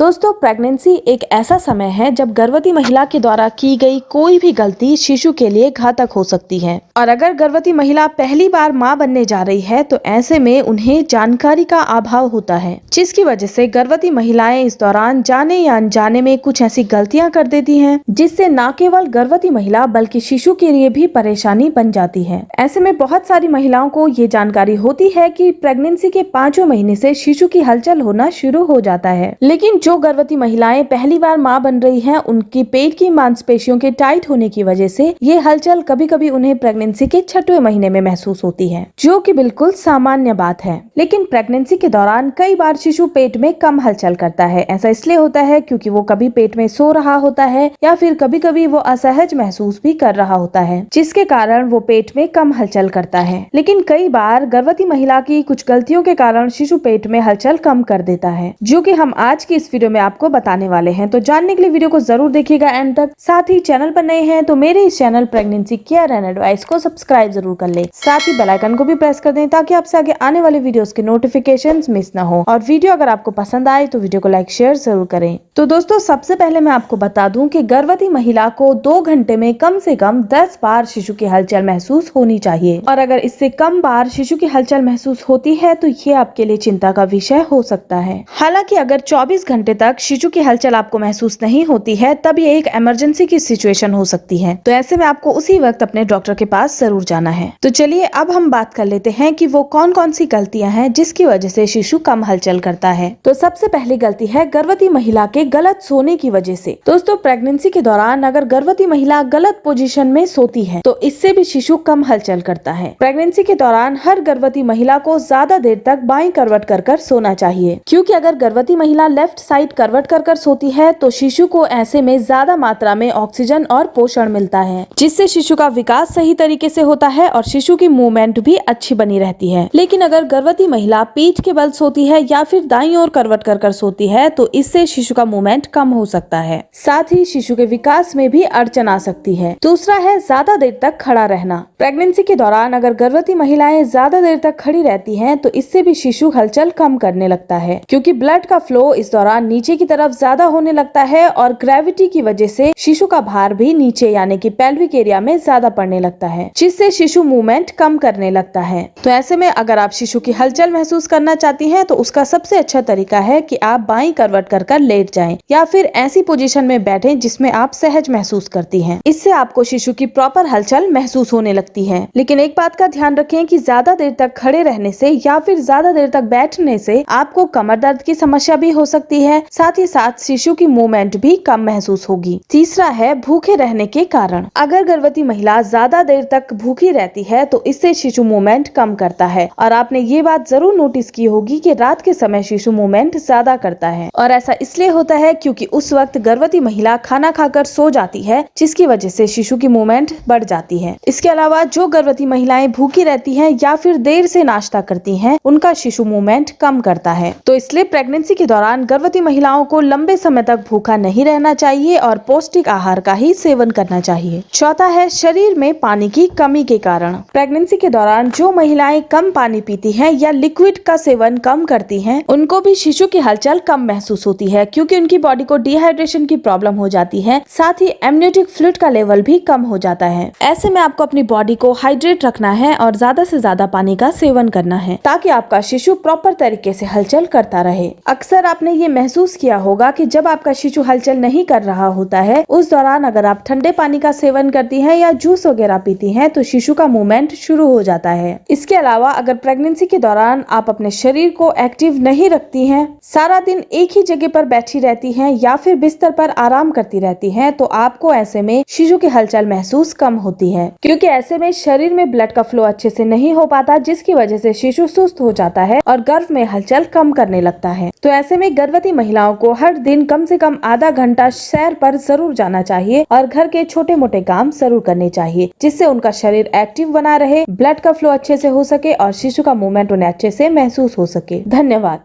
दोस्तों, प्रेगनेंसी एक ऐसा समय है जब गर्भवती महिला के द्वारा की गई कोई भी गलती शिशु के लिए घातक हो सकती है। और अगर गर्भवती महिला पहली बार मां बनने जा रही है तो ऐसे में उन्हें जानकारी का अभाव होता है, जिसकी वजह से गर्भवती महिलाएं इस दौरान जाने या अनजाने में कुछ ऐसी गलतियां कर देती हैं, जिससे न केवल गर्भवती महिला बल्कि शिशु के लिए भी परेशानी बन जाती है। ऐसे में बहुत सारी महिलाओं को ये जानकारी होती है कि प्रेगनेंसी के 5वें महीने से शिशु की हलचल होना शुरू हो जाता है, लेकिन जो गर्भवती महिलाएं पहली बार मां बन रही हैं, उनकी पेट की मांसपेशियों के टाइट होने की वजह से ये हलचल कभी कभी उन्हें प्रेगनेंसी के 6वें महीने में महसूस होती है, जो कि बिल्कुल सामान्य बात है। लेकिन प्रेगनेंसी के दौरान कई बार शिशु पेट में कम हलचल करता है। ऐसा इसलिए होता है क्योंकि वो कभी पेट में सो रहा होता है या फिर कभी कभी वो असहज महसूस भी कर रहा होता है, जिसके कारण वो पेट में कम हलचल करता है। लेकिन कई बार गर्भवती महिला की कुछ गलतियों के कारण शिशु पेट में हलचल कम कर देता है, जो कि हम आज की इस वीडियो में आपको बताने वाले हैं। तो जानने के लिए वीडियो को जरूर देखिएगा एंड तक। साथ ही चैनल पर नए हैं तो मेरे इस channel pregnancy care and advice को सब्सक्राइब जरूर कर ले। साथ ही बेल आइकन को भी प्रेस कर दें ताकि आपसे आगे आने वाले वीडियोस के नोटिफिकेशंस मिस ना हो। और वीडियो अगर आपको पसंद आए तो वीडियो को लाइक शेयर जरूर करें। तो दोस्तों, सबसे पहले मैं आपको बता दूं कि गर्भवती महिला को 2 घंटे में कम से कम 10 बार शिशु की हलचल महसूस होनी चाहिए। और अगर इससे कम बार शिशु की हलचल महसूस होती है तो ये आपके लिए चिंता का विषय हो सकता है। हालांकि अगर 24 घंटे तक शिशु की हलचल आपको महसूस नहीं होती है तब ये एक इमरजेंसी की सिचुएशन हो सकती है। तो ऐसे में आपको उसी वक्त अपने डॉक्टर के पास जरूर जाना है। तो चलिए अब हम बात कर लेते हैं कि वो कौन कौन सी गलतियां हैं जिसकी वजह से शिशु कम हलचल करता है। तो सबसे पहली गलती है गर्भवती महिला के गलत सोने की वजह से। दोस्तों, प्रेगनेंसी के दौरान अगर गर्भवती महिला गलत पोजीशन में सोती है तो इससे भी शिशु कम हलचल करता है। प्रेगनेंसी के दौरान हर गर्भवती महिला को ज्यादा देर तक बाईं करवट कर सोना चाहिए, क्योंकि अगर गर्भवती महिला लेफ्ट साइड करवट कर सोती है तो शिशु को ऐसे में ज्यादा मात्रा में ऑक्सीजन और पोषण मिलता है, जिससे शिशु का विकास सही तरीके से होता है और शिशु की मूवमेंट भी अच्छी बनी रहती है। लेकिन अगर गर्भवती महिला पीठ के बल सोती है या फिर दाईं ओर करवट कर सोती है तो इससे शिशु का मूवमेंट कम हो सकता है। साथ ही शिशु के विकास में भी अड़चन आ सकती है। दूसरा है ज्यादा देर तक खड़ा रहना। प्रेगनेंसी के दौरान अगर गर्भवती महिलाएं ज्यादा देर तक खड़ी रहती हैं तो इससे भी शिशु हलचल कम करने लगता है, क्योंकि ब्लड का फ्लो इस दौरान नीचे की तरफ ज्यादा होने लगता है और ग्रेविटी की वजह से शिशु का भार भी नीचे यानी कि पेल्विक एरिया में ज्यादा पड़ने लगता है, जिससे शिशु मूवमेंट कम करने लगता है। तो ऐसे में अगर आप शिशु की हलचल महसूस करना चाहती हैं तो उसका सबसे अच्छा तरीका है कि आप बाईं करवट कर लेट जाएं या फिर ऐसी पोजीशन में बैठें जिसमें आप सहज महसूस करती हैं। इससे आपको शिशु की प्रॉपर हलचल महसूस होने लगती है। लेकिन एक बात का ध्यान रखें कि ज्यादा देर तक खड़े रहने से या फिर ज्यादा देर तक बैठने से आपको कमर दर्द की समस्या भी हो सकती है। साथ ही साथ शिशु की मूवमेंट भी कम महसूस होगी। तीसरा है भूखे रहने के कारण। अगर गर्भवती महिला ज्यादा देर तक भूखी रहती है तो इससे शिशु मूवमेंट कम करता है। और आपने ये बात जरूर नोटिस की होगी कि रात के समय शिशु मूवमेंट ज्यादा करता है, और ऐसा इसलिए होता है क्योंकि उस वक्त गर्भवती महिला खाना खाकर सो जाती है, जिसकी वजह से शिशु की मूवमेंट बढ़ जाती है। इसके अलावा जो गर्भवती महिलाएं भूखी रहती हैं या फिर देर से नाश्ता करती हैं, उनका शिशु मूवमेंट कम करता है। तो इसलिए प्रेगनेंसी के दौरान गर्भवती महिलाओं को लंबे समय तक भूखा नहीं रहना चाहिए और पौष्टिक आहार का ही सेवन करना चाहिए। चौथा है शरीर में पानी की कमी के कारण। प्रेगनेंसी के दौरान जो महिलाएं कम पानी पीती हैं या लिक्विड का सेवन कम करती हैं, उनको भी शिशु की हलचल कम महसूस होती है, क्योंकि उनकी बॉडी को डिहाइड्रेशन की प्रॉब्लम हो जाती है। साथ ही एमनियोटिक फ्लूइड का लेवल भी कम हो जाता है। ऐसे में आपको अपनी बॉडी को हाइड्रेट रखना है और ज्यादा से ज्यादा पानी का सेवन करना है, ताकि आपका शिशु प्रॉपर तरीके से हलचल करता रहे। अक्सर आपने ये महसूस किया होगा कि जब आपका शिशु हलचल नहीं कर रहा होता है, उस दौरान अगर आप ठंडे पानी का सेवन करती हैं या जूस वगैरह पीती हैं तो शिशु का मूवमेंट शुरू हो जाता है। इसके अलावा अगर प्रेगनेंसी के दौरान आप अपने शरीर को एक्टिव नहीं रखती हैं, सारा दिन एक ही जगह पर बैठी रहती हैं या फिर बिस्तर पर आराम करती रहती हैं, तो आपको ऐसे में शिशु की हलचल महसूस कम होती है, क्योंकि ऐसे में शरीर में ब्लड का फ्लो अच्छे से नहीं हो पाता, जिसकी वजह से शिशु सुस्त हो जाता है और गर्भ में हलचल कम करने लगता है। तो ऐसे में गर्भवती महिलाओं को हर दिन कम से कम आधा घंटा सैर पर जरूर जाना चाहिए और घर के छोटे मोटे काम जरूर करने चाहिए, जिससे उनका शरीर एक्टिव बना रहे, ब्लड का फ्लो अच्छे से हो सके और शिशु का मूवमेंट उन्हें अच्छे से महसूस हो सके। धन्यवाद।